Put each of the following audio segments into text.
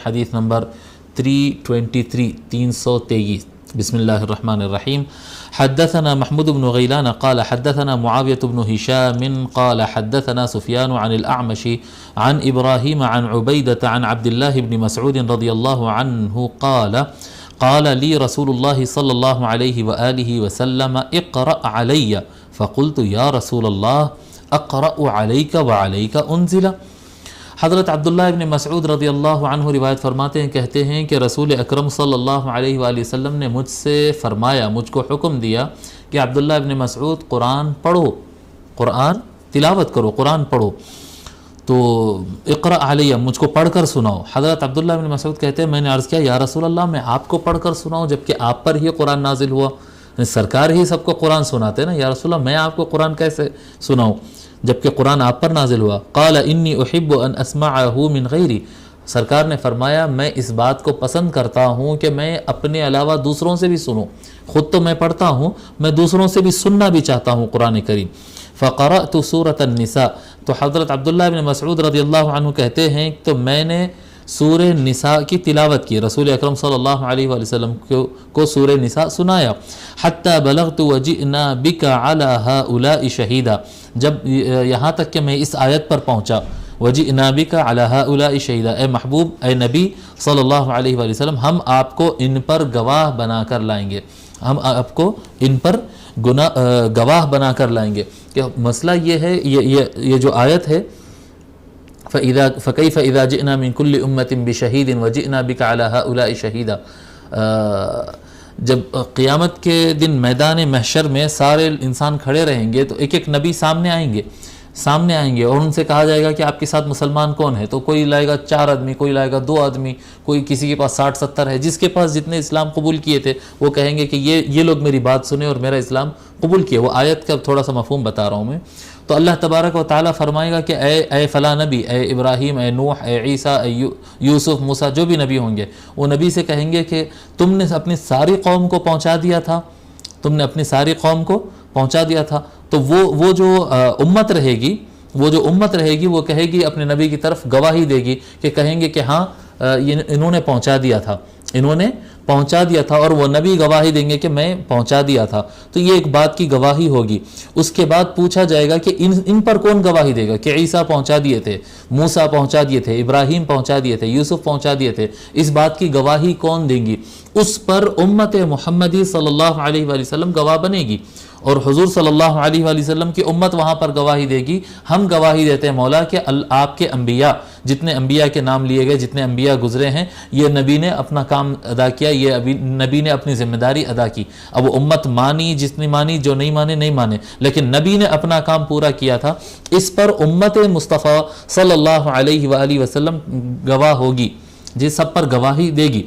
حدیث نمبر 323 بسم اللہ الرحمن الرحیم حدثنا محمود بن غیلان قال حدثنا معاویة بن هشام قال حدثنا سفیان عن الأعمش عن إبراهيم عن عبيدة عن عبد الله بن مسعود رضي الله عنه قال لي رسول الله صلى الله عليه وآله وسلم اقرأ علي فقلت يا رسول الله اقرأ عليك وعليك انزل۔ حضرت عبداللہ ابن مسعود رضی اللہ عنہ روایت فرماتے ہیں، کہتے ہیں کہ رسول اکرم صلی اللہ علیہ وآلہ وسلم نے مجھ سے فرمایا، مجھ کو حکم دیا کہ عبداللہ ابن مسعود قرآن پڑھو، قرآن تلاوت کرو، قرآن پڑھو، تو اقرأ علیہ، مجھ کو پڑھ کر سناؤ۔ حضرت عبداللہ ابن مسعود کہتے ہیں میں نے عرض کیا یا رسول اللہ میں آپ کو پڑھ کر سناؤں جبکہ آپ پر ہی قرآن نازل ہوا، سرکار ہی سب کو قرآن سناتے نا، یا رسول اللہ میں آپ کو قرآن کیسے سناؤں جبکہ قرآن آپ پر نازل ہوا۔ قال انی احب ان اسمعہ من غیری، سرکار نے فرمایا میں اس بات کو پسند کرتا ہوں کہ میں اپنے علاوہ دوسروں سے بھی سنوں، خود تو میں پڑھتا ہوں، میں دوسروں سے بھی سننا بھی چاہتا ہوں قرآن کریم۔ فقرأت سورة النساء، تو حضرت عبداللہ بن مسعود رضی اللہ عنہ کہتے ہیں تو میں نے سورہ نساء کی تلاوت کی، رسول اکرم صلی اللہ علیہ وآلہ وسلم کو سورہ نساء سنایا۔ حتی بلغت وجئنا بک علی ہؤلاء شہیدا، جب یہاں تک کہ میں اس آیت پر پہنچا، وجئنا بک علی ہؤلاء شہیدا، اے محبوب، اے نبی صلی اللہ علیہ وآلہ وسلم، ہم آپ کو ان پر گواہ بنا کر لائیں گے، ہم آپ کو ان پر گواہ بنا کر لائیں گے۔ کہ مسئلہ یہ ہے، یہ جو آیت ہے فَكَيْفَ إِذَا جِئْنَا مِن كُلِّ أُمَّةٍ بِشَهِيدٍ وَجِئْنَا بِكَ عَلَى هؤلاء شَهِيدًا، جب قیامت کے دن میدان محشر میں سارے انسان کھڑے رہیں گے تو ایک ایک نبی سامنے آئیں گے اور ان سے کہا جائے گا کہ آپ کے ساتھ مسلمان کون ہے، تو کوئی لائے گا 4 آدمی، کوئی لائے گا 2 آدمی، کوئی کسی کے پاس 60-70 ہے، جس کے پاس جتنے اسلام قبول کیے تھے وہ کہیں گے کہ یہ لوگ میری بات سنیں اور میرا اسلام قبول کیے۔ وہ آیت کا تھوڑا سا مفہوم بتا رہا ہوں میں۔ تو اللہ تبارک و تعالیٰ فرمائے گا کہ اے فلاں نبی، اے ابراہیم، اے نوح، اے عیسیٰ، اے یوسف، موسیٰ، جو بھی نبی ہوں گے، وہ نبی سے کہیں گے کہ تم نے اپنی ساری قوم کو پہنچا دیا تھا، تم نے اپنی ساری قوم کو پہنچا دیا تھا۔ تو وہ جو امت رہے گی وہ کہے گی اپنے نبی کی طرف گواہی دے گی کہ کہیں گے کہ ہاں انہوں نے پہنچا دیا تھا، انہوں نے پہنچا دیا تھا، اور وہ نبی گواہی دیں گے کہ میں پہنچا دیا تھا۔ تو یہ ایک بات کی گواہی ہوگی۔ اس کے بعد پوچھا جائے گا کہ ان پر کون گواہی دے گا کہ عیسیٰ پہنچا دیے تھے، موسیٰ پہنچا دیے تھے، ابراہیم پہنچا دیے تھے، یوسف پہنچا دیے تھے، اس بات کی گواہی کون دیں گی؟ اس پر امت محمدی صلی اللہ علیہ وآلہ وسلم گواہ بنے گی، اور حضور صلی اللہ علیہ وآلہ وسلم کی امت وہاں پر گواہی دے گی۔ ہم گواہی دیتے ہیں مولا کہ آپ کے انبیاء، جتنے انبیاء کے نام لیے گئے، جتنے انبیاء گزرے ہیں، یہ نبی نے اپنا کام ادا کیا، یہ نبی نے اپنی ذمہ داری ادا کی۔ اب وہ امت مانی، جس نے مانی، جو نہیں مانے نہیں مانے، لیکن نبی نے اپنا کام پورا کیا تھا۔ اس پر امت مصطفیٰ صلی اللہ علیہ وآلہ وسلم گواہ ہوگی، جس سب پر گواہی دے گی۔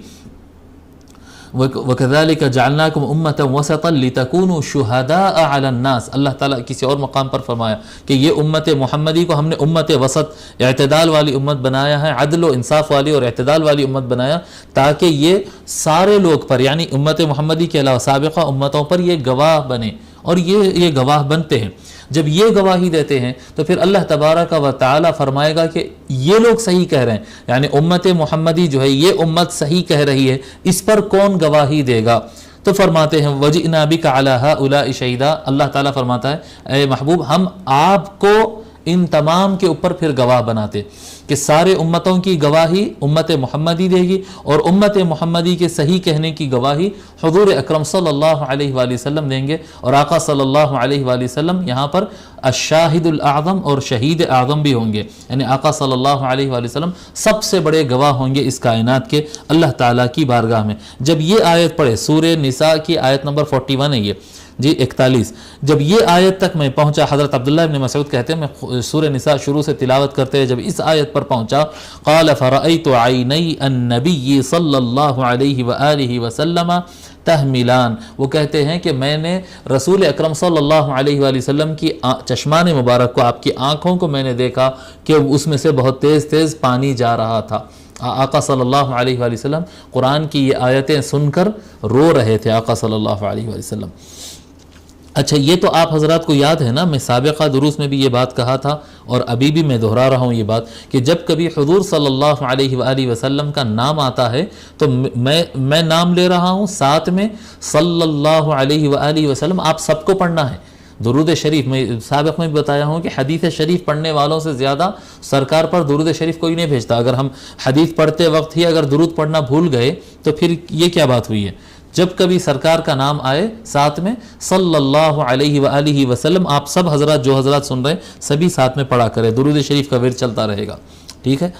وَكَذَلِكَ جَعَلْنَاكُمْ أُمَّةً وَسَطًا لِتَكُونُوا شُهَدَاءَ عَلَى النَّاسِ، اللہ تعالیٰ کسی اور مقام پر فرمایا کہ یہ امت محمدی کو ہم نے امت وسط، اعتدال والی امت بنایا ہے، عدل و انصاف والی اور اعتدال والی امت بنایا، تاکہ یہ سارے لوگ پر، یعنی امت محمدی کے علاوہ سابقہ امتوں پر یہ گواہ بنے، اور یہ گواہ بنتے ہیں۔ جب یہ گواہی دیتے ہیں تو پھر اللہ تبارک و تعالیٰ فرمائے گا کہ یہ لوگ صحیح کہہ رہے ہیں، یعنی امت محمدی جو ہے یہ امت صحیح کہہ رہی ہے، اس پر کون گواہی دے گا؟ تو فرماتے ہیں وَجِئْنَا بِكَ عَلَى هَؤُلَاءِ شَهِيدًا، اللہ تعالیٰ فرماتا ہے اے محبوب ہم آپ کو ان تمام کے اوپر پھر گواہ بناتے کہ سارے امتوں کی گواہی امت محمدی دے گی، اور امت محمدی کے صحیح کہنے کی گواہی حضور اکرم صلی اللہ علیہ وآلہ وسلم دیں گے، اور آقا صلی اللہ علیہ وآلہ وسلم یہاں پر الشاہد الاعظم اور شہید اعظم بھی ہوں گے، یعنی آقا صلی اللہ علیہ وآلہ وسلم سب سے بڑے گواہ ہوں گے اس کائنات کے اللہ تعالیٰ کی بارگاہ میں۔ جب یہ آیت پڑھے، سورہ نساء کی آیت نمبر 41 ہے یہ 41، جب یہ آیت تک میں پہنچا، حضرت عبداللہ ابن مسعود کہتے ہیں میں سورہ نساء شروع سے تلاوت کرتے ہیں، جب اس آیت پر پہنچا قال فرأيت عینی النبی صلی اللہ علیہ وآلہ وسلم تحملان، وہ کہتے ہیں کہ میں نے رسول اکرم صلی اللہ علیہ وآلہ وسلم کی چشمان مبارک کو، آپ کی آنکھوں کو میں نے دیکھا کہ اس میں سے بہت تیز تیز پانی جا رہا تھا۔ آقا صلی اللہ علیہ وآلہ وسلم قرآن کی یہ آیتیں سن کر رو رہے تھے آقا صلی اللہ علیہ وآلہ وسلم۔ اچھا، یہ تو آپ حضرات کو یاد ہے نا، میں سابقہ دروس میں بھی یہ بات کہا تھا، اور ابھی بھی میں دہرا رہا ہوں یہ بات کہ جب کبھی حضور صلی اللہ علیہ وآلہ وسلم کا نام آتا ہے تو میں نام لے رہا ہوں، ساتھ میں صلی اللہ علیہ وآلہ وسلم آپ سب کو پڑھنا ہے۔ درود شریف میں سابق میں بھی بتایا ہوں کہ حدیث شریف پڑھنے والوں سے زیادہ سرکار پر درود شریف کوئی نہیں بھیجتا۔ اگر ہم حدیث پڑھتے وقت ہی اگر درود پڑھنا بھول گئے تو پھر یہ کیا بات ہوئی ہے؟ جب کبھی سرکار کا نام آئے ساتھ میں صلی اللہ علیہ وآلہ وسلم، آپ سب حضرات جو حضرات سن رہے ہیں سبھی ساتھ میں پڑھا کرے، درود شریف کا ورد چلتا رہے گا، ٹھیک ہے۔